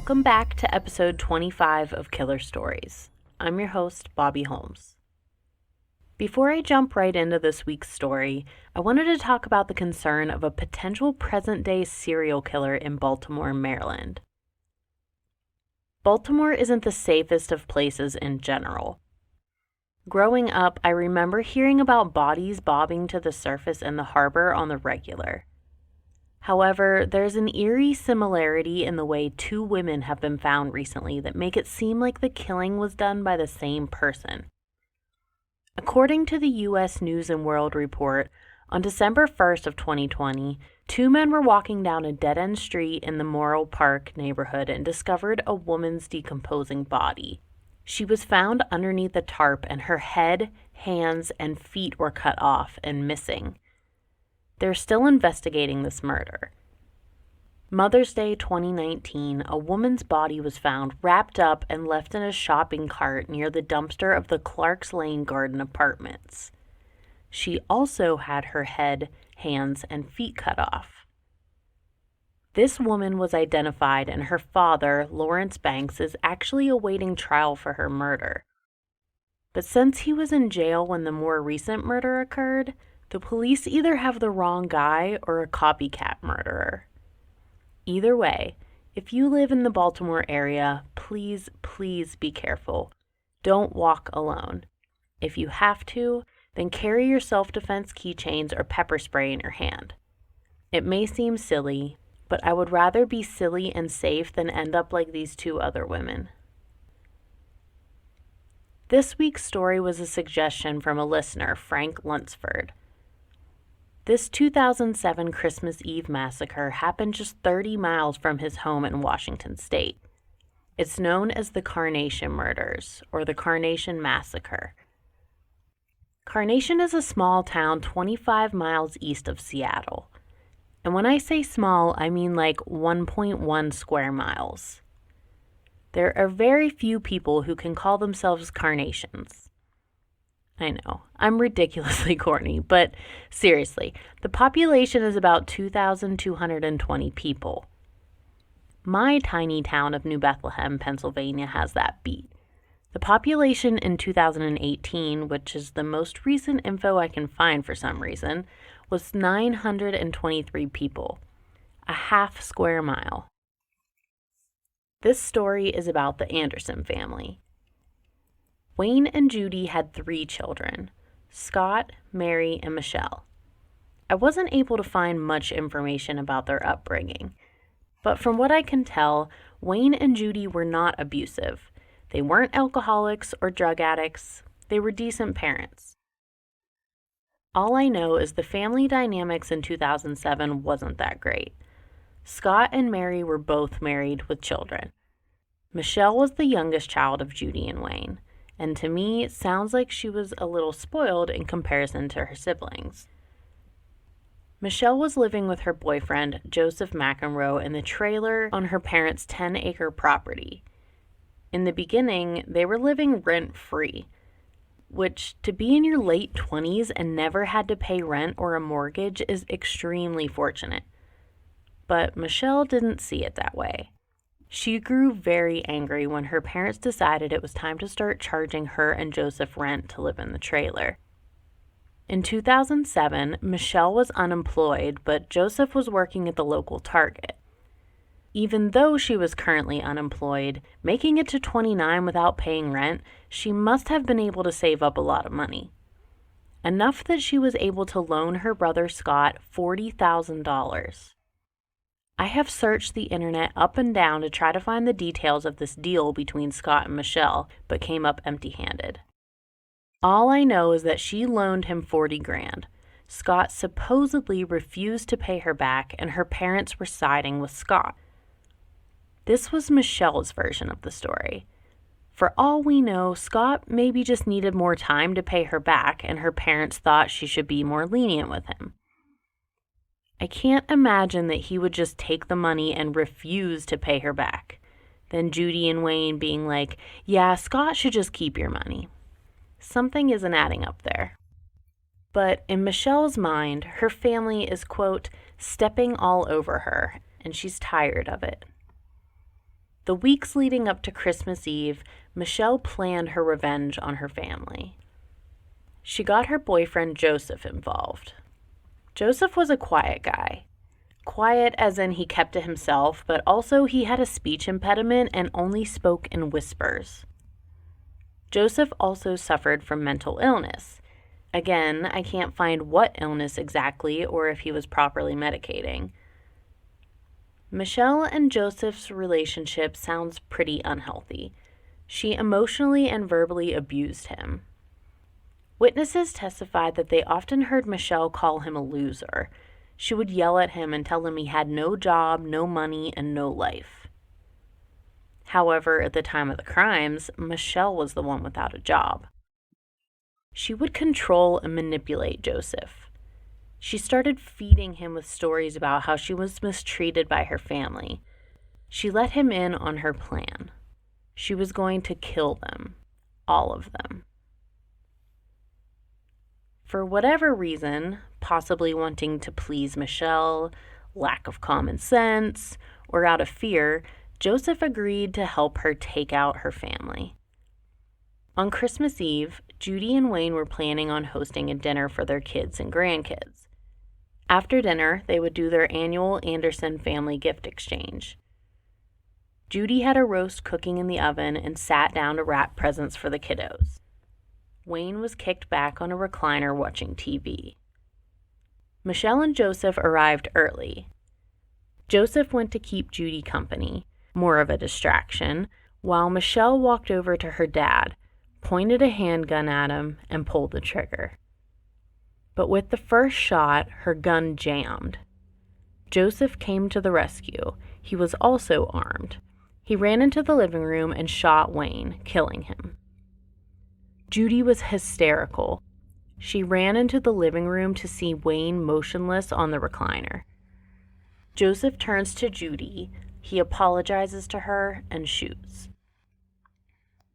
Welcome back to episode 25 of Killer Stories. I'm your host, Bobbie Holmes. Before I jump right into this week's story, I wanted to talk about the concern of a potential present-day serial killer in Baltimore, Maryland. Baltimore isn't the safest of places in general. Growing up, I remember hearing about bodies bobbing to the surface in the harbor on the regular. However, there's an eerie similarity in the way two women have been found recently that make it seem like the killing was done by the same person. According to the U.S. News & World Report, on December 1st of 2020, two men were walking down a dead-end street in the Morrill Park neighborhood and discovered a woman's decomposing body. She was found underneath a tarp and her head, hands, and feet were cut off and missing. They're still investigating this murder. Mother's Day 2019, a woman's body was found wrapped up and left in a shopping cart near the dumpster of the Clarks Lane Garden Apartments. She also had her head, hands, and feet cut off. This woman was identified, and her father, Lawrence Banks, is actually awaiting trial for her murder. But since he was in jail when the more recent murder occurred, the police either have the wrong guy or a copycat murderer. Either way, if you live in the Baltimore area, please be careful. Don't walk alone. If you have to, then carry your self-defense keychains or pepper spray in your hand. It may seem silly, but I would rather be silly and safe than end up like these two other women. This week's story was a suggestion from a listener, Frank Lunsford. This 2007 Christmas Eve massacre happened just 30 miles from his home in Washington state. It's known as the Carnation murders, or the Carnation massacre. Carnation is a small town 25 miles east of Seattle. And when I say small, I mean like 1.1 square miles. There are very few people who can call themselves Carnations. I know, I'm ridiculously corny, but seriously, the population is about 2,220 people. My tiny town of New Bethlehem, Pennsylvania has that beat. The population in 2018, which is the most recent info I can find for some reason, was 923 people, a half square mile. This story is about the Anderson family. Wayne and Judy had 3 children, Scott, Mary, and Michelle. I wasn't able to find much information about their upbringing, but from what I can tell, Wayne and Judy were not abusive. They weren't alcoholics or drug addicts. They were decent parents. All I know is the family dynamics in 2007 wasn't that great. Scott and Mary were both married with children. Michelle was the youngest child of Judy and Wayne. And to me, it sounds like she was a little spoiled in comparison to her siblings. Michelle was living with her boyfriend, Joseph McEnroe, in the trailer on her parents' 10-acre property. In the beginning, they were living rent-free, which, to be in your late 20s and never had to pay rent or a mortgage, is extremely fortunate. But Michelle didn't see it that way. She grew very angry when her parents decided it was time to start charging her and Joseph rent to live in the trailer. In 2007, Michelle was unemployed, but Joseph was working at the local Target. Even though she was currently unemployed, making it to 29 without paying rent, she must have been able to save up a lot of money. Enough that she was able to loan her brother Scott $40,000. I have searched the internet up and down to try to find the details of this deal between Scott and Michelle, but came up empty-handed. All I know is that she loaned him $40,000. Scott supposedly refused to pay her back, and her parents were siding with Scott. This was Michelle's version of the story. For all we know, Scott maybe just needed more time to pay her back, and her parents thought she should be more lenient with him. I can't imagine that he would just take the money and refuse to pay her back. Then Judy and Wayne being like, yeah, Scott should just keep your money. Something isn't adding up there. But in Michelle's mind, her family is, quote, stepping all over her, and she's tired of it. The weeks leading up to Christmas Eve, Michelle planned her revenge on her family. She got her boyfriend Joseph involved. Joseph was a quiet guy. Quiet as in he kept to himself, but also he had a speech impediment and only spoke in whispers. Joseph also suffered from mental illness. Again, I can't find what illness exactly or if he was properly medicating. Michelle and Joseph's relationship sounds pretty unhealthy. She emotionally and verbally abused him. Witnesses testified that they often heard Michelle call him a loser. She would yell at him and tell him he had no job, no money, and no life. However, at the time of the crimes, Michelle was the one without a job. She would control and manipulate Joseph. She started feeding him with stories about how she was mistreated by her family. She let him in on her plan. She was going to kill them, all of them. For whatever reason, possibly wanting to please Michelle, lack of common sense, or out of fear, Joseph agreed to help her take out her family. On Christmas Eve, Judy and Wayne were planning on hosting a dinner for their kids and grandkids. After dinner, they would do their annual Anderson family gift exchange. Judy had a roast cooking in the oven and sat down to wrap presents for the kiddos. Wayne was kicked back on a recliner watching TV. Michelle and Joseph arrived early. Joseph went to keep Judy company, more of a distraction, while Michelle walked over to her dad, pointed a handgun at him, and pulled the trigger. But with the first shot, her gun jammed. Joseph came to the rescue. He was also armed. He ran into the living room and shot Wayne, killing him. Judy was hysterical. She ran into the living room to see Wayne motionless on the recliner. Joseph turns to Judy. He apologizes to her and shoots.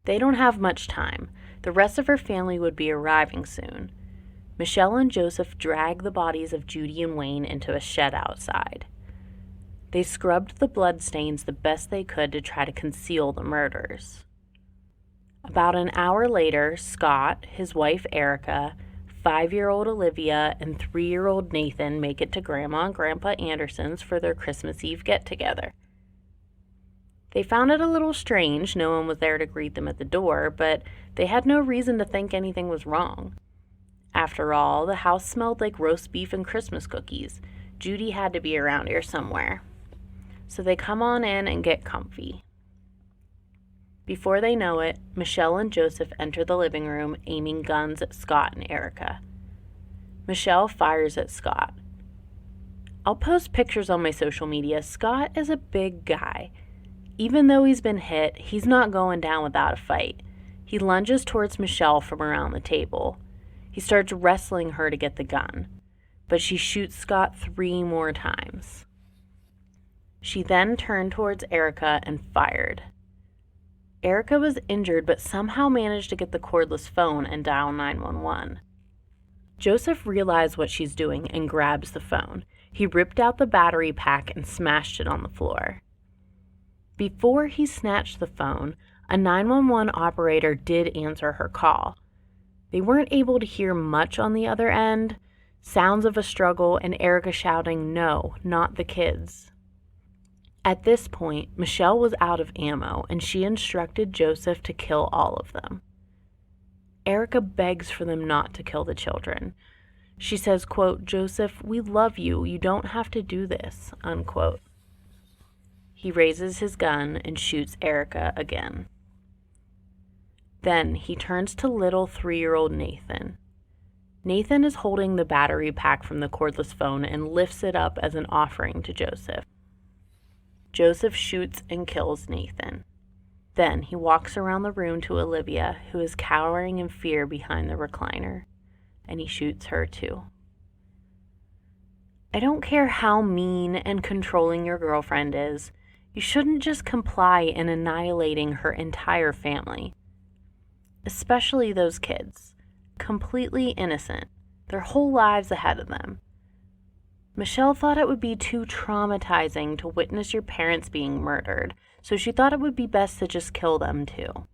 They don't have much time. The rest of her family would be arriving soon. Michelle and Joseph drag the bodies of Judy and Wayne into a shed outside. They scrubbed the bloodstains the best they could to try to conceal the murders. About an hour later, Scott, his wife Erica, 5-year-old Olivia, and 3-year-old Nathan make it to Grandma and Grandpa Anderson's for their Christmas Eve get-together. They found it a little strange no one was there to greet them at the door, but they had no reason to think anything was wrong. After all, the house smelled like roast beef and Christmas cookies. Judy had to be around here somewhere. So they come on in and get comfy. Before they know it, Michelle and Joseph enter the living room, aiming guns at Scott and Erica. Michelle fires at Scott. I'll post pictures on my social media. Scott is a big guy. Even though he's been hit, he's not going down without a fight. He lunges towards Michelle from around the table. He starts wrestling her to get the gun, but she shoots Scott 3 more times. She then turned towards Erica and fired. Erica was injured but somehow managed to get the cordless phone and dial 911. Joseph realized what she's doing and grabs the phone. He ripped out the battery pack and smashed it on the floor. Before he snatched the phone, a 911 operator did answer her call. They weren't able to hear much on the other end, sounds of a struggle and Erica shouting, "No, not the kids." At this point, Michelle was out of ammo and she instructed Joseph to kill all of them. Erica begs for them not to kill the children. She says, quote, "Joseph, we love you. You don't have to do this," unquote. He raises his gun and shoots Erica again. Then he turns to little 3-year-old Nathan. Nathan is holding the battery pack from the cordless phone and lifts it up as an offering to Joseph. Joseph shoots and kills Nathan. Then he walks around the room to Olivia, who is cowering in fear behind the recliner, and he shoots her too. I don't care how mean and controlling your girlfriend is, you shouldn't just comply in annihilating her entire family. Especially those kids, completely innocent, their whole lives ahead of them. Michelle thought it would be too traumatizing to witness your parents being murdered, so she thought it would be best to just kill them too.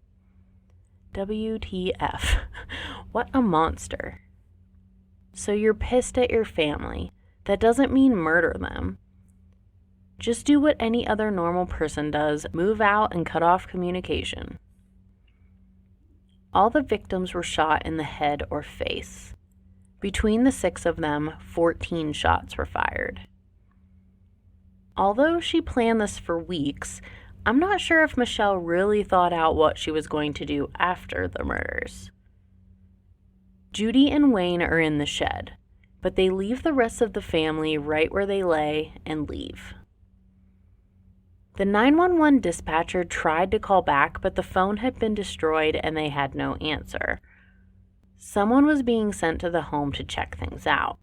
WTF. What a monster. So you're pissed at your family. That doesn't mean murder them. Just do what any other normal person does, move out and cut off communication. All the victims were shot in the head or face. Between the 6 of them, 14 shots were fired. Although she planned this for weeks, I'm not sure if Michelle really thought out what she was going to do after the murders. Judy and Wayne are in the shed, but they leave the rest of the family right where they lay and leave. The 911 dispatcher tried to call back, but the phone had been destroyed and they had no answer. Someone was being sent to the home to check things out.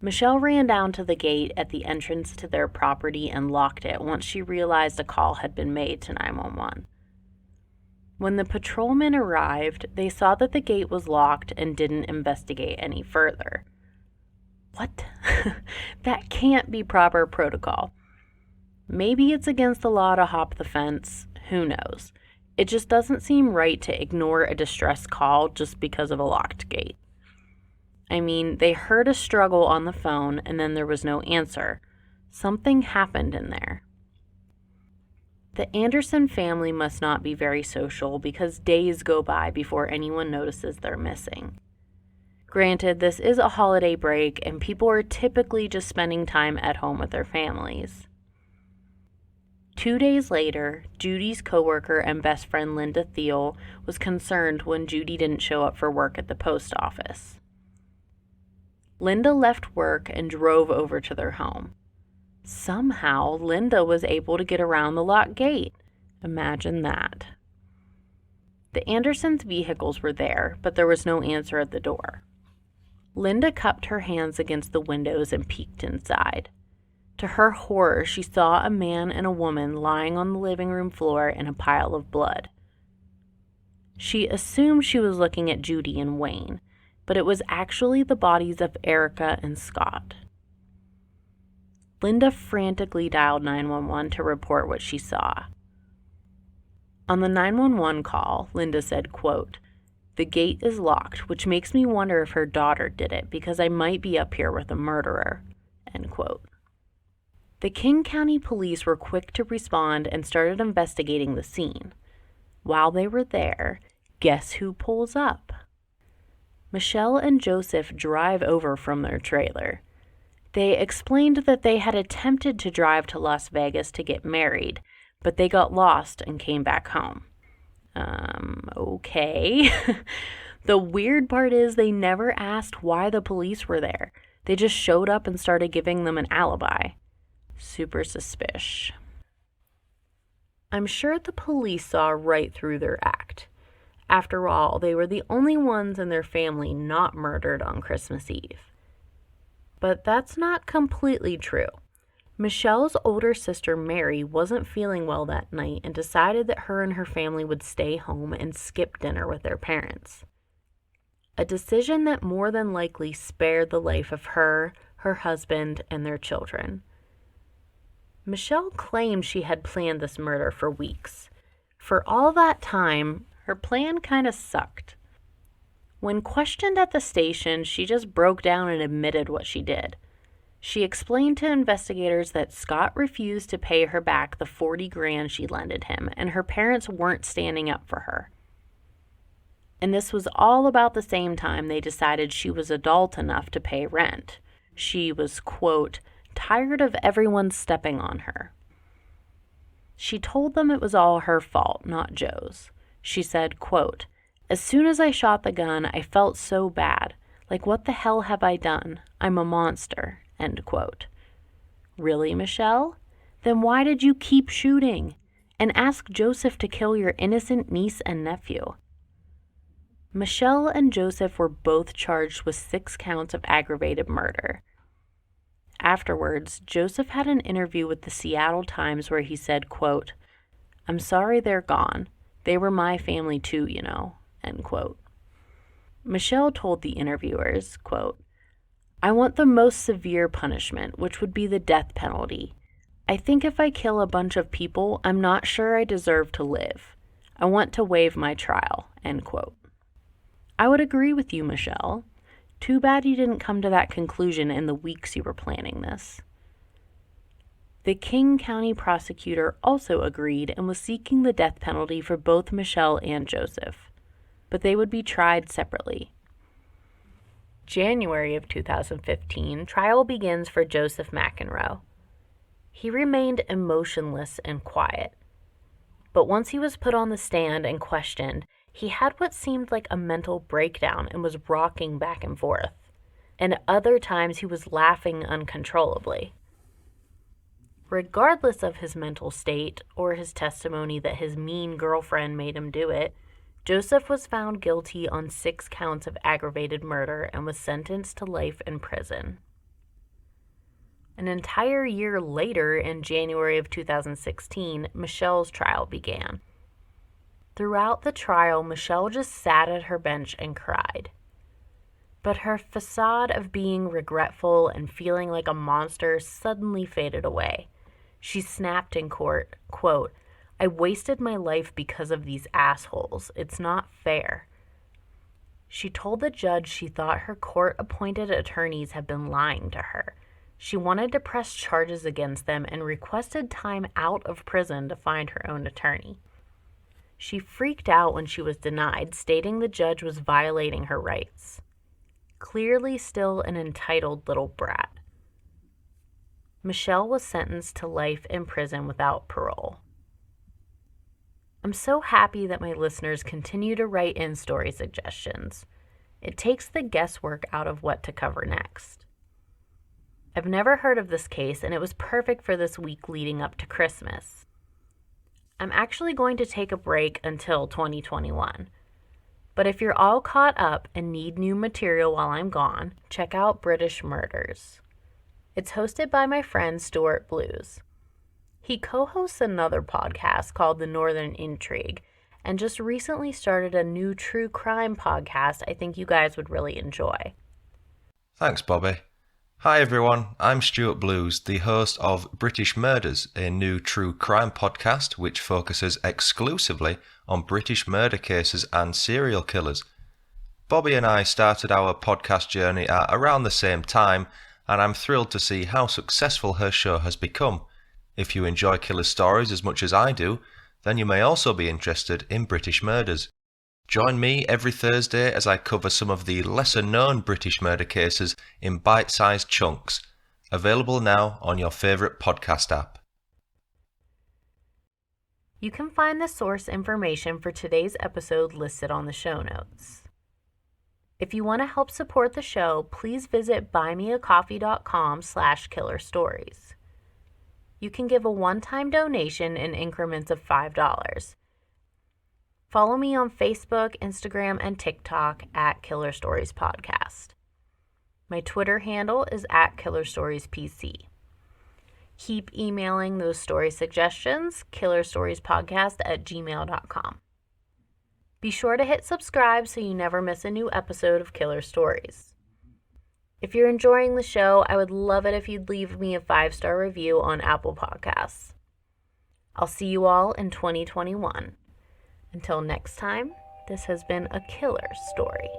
Michelle ran down to the gate at the entrance to their property and locked it once she realized a call had been made to 911. When the patrolmen arrived, they saw that the gate was locked and didn't investigate any further. What? That can't be proper protocol. Maybe it's against the law to hop the fence. Who knows? It just doesn't seem right to ignore a distress call just because of a locked gate. I mean, they heard a struggle on the phone and then there was no answer. Something happened in there. The Anderson family must not be very social because days go by before anyone notices they're missing. Granted, this is a holiday break and people are typically just spending time at home with their families. 2 days later, Judy's coworker and best friend Linda Thiel was concerned when Judy didn't show up for work at the post office. Linda left work and drove over to their home. Somehow, Linda was able to get around the locked gate. Imagine that. The Andersons' vehicles were there, but there was no answer at the door. Linda cupped her hands against the windows and peeked inside. To her horror, she saw a man and a woman lying on the living room floor in a pile of blood. She assumed she was looking at Judy and Wayne, but it was actually the bodies of Erica and Scott. Linda frantically dialed 911 to report what she saw. On the 911 call, Linda said, quote, "The gate is locked, which makes me wonder if her daughter did it because I might be up here with a murderer," end quote. The King County Police were quick to respond and started investigating the scene. While they were there, guess who pulls up? Michelle and Joseph drive over from their trailer. They explained that they had attempted to drive to Las Vegas to get married, but they got lost and came back home. Okay. The weird part is they never asked why the police were there. They just showed up and started giving them an alibi. Super suspicious. I'm sure the police saw right through their act. After all, they were the only ones in their family not murdered on Christmas Eve. But that's not completely true. Michelle's older sister Mary wasn't feeling well that night and decided that her and her family would stay home and skip dinner with their parents. A decision that more than likely spared the life of her, her husband, and their children. Michelle claimed she had planned this murder for weeks. For all that time, her plan kind of sucked. When questioned at the station, she just broke down and admitted what she did. She explained to investigators that Scott refused to pay her back the $40,000 she lended him, and her parents weren't standing up for her. And this was all about the same time they decided she was adult enough to pay rent. She was, quote, tired of everyone stepping on her. She told them it was all her fault, not Joe's. She said, quote, "As soon as I shot the gun, I felt so bad. Like, what the hell have I done? I'm a monster," end quote. Really, Michelle? Then why did you keep shooting? And ask Joseph to kill your innocent niece and nephew. Michelle and Joseph were both charged with 6 counts of aggravated murder. Afterwards, Joseph had an interview with the Seattle Times where he said, quote, "I'm sorry they're gone. They were my family too, you know," end quote. Michelle told the interviewers, quote, "I want the most severe punishment, which would be the death penalty. I think if I kill a bunch of people, I'm not sure I deserve to live. I want to waive my trial, end quote. I would agree with you, Michelle. Too bad you didn't come to that conclusion in the weeks you were planning this. The King County prosecutor also agreed and was seeking the death penalty for both Michelle and Joseph, but they would be tried separately. January of 2015, trial begins for Joseph McEnroe. He remained emotionless and quiet, but once he was put on the stand and questioned, he had what seemed like a mental breakdown and was rocking back and forth, and other times he was laughing uncontrollably. Regardless of his mental state or his testimony that his mean girlfriend made him do it, Joseph was found guilty on 6 counts of aggravated murder and was sentenced to life in prison. An entire year later, in January of 2016, Michelle's trial began. Throughout the trial, Michelle just sat at her bench and cried. But her facade of being regretful and feeling like a monster suddenly faded away. She snapped in court, quote, "I wasted my life because of these assholes. It's not fair." She told the judge she thought her court-appointed attorneys had been lying to her. She wanted to press charges against them and requested time out of prison to find her own attorney. She freaked out when she was denied, stating the judge was violating her rights. Clearly still an entitled little brat. Michelle was sentenced to life in prison without parole. I'm so happy that my listeners continue to write in story suggestions. It takes the guesswork out of what to cover next. I've never heard of this case, and it was perfect for this week leading up to Christmas. I'm actually going to take a break until 2021. But if you're all caught up and need new material while I'm gone, check out British Murders. It's hosted by my friend Stuart Blues. He co-hosts another podcast called The Northern Intrigue and just recently started a new true crime podcast I think you guys would really enjoy. Thanks, Bobbie. Hi everyone, I'm Stuart Blues, the host of British Murders, a new true crime podcast which focuses exclusively on British murder cases and serial killers. Bobbie and I started our podcast journey at around the same time, and I'm thrilled to see how successful her show has become. If you enjoy killer stories as much as I do, then you may also be interested in British Murders. Join me every Thursday as I cover some of the lesser-known British murder cases in bite-sized chunks. Available now on your favourite podcast app. You can find the source information for today's episode listed on the show notes. If you want to help support the show, please visit buymeacoffee.com/killerstories. You can give a one-time donation in increments of $5. Follow me on Facebook, Instagram, and TikTok at Killer Stories Podcast. My Twitter handle is at Killer Stories PC. Keep emailing those story suggestions, KillerStoriesPodcast@gmail.com. Be sure to hit subscribe so you never miss a new episode of Killer Stories. If you're enjoying the show, I would love it if you'd leave me a 5-star review on Apple Podcasts. I'll see you all in 2021. Until next time, this has been a killer story.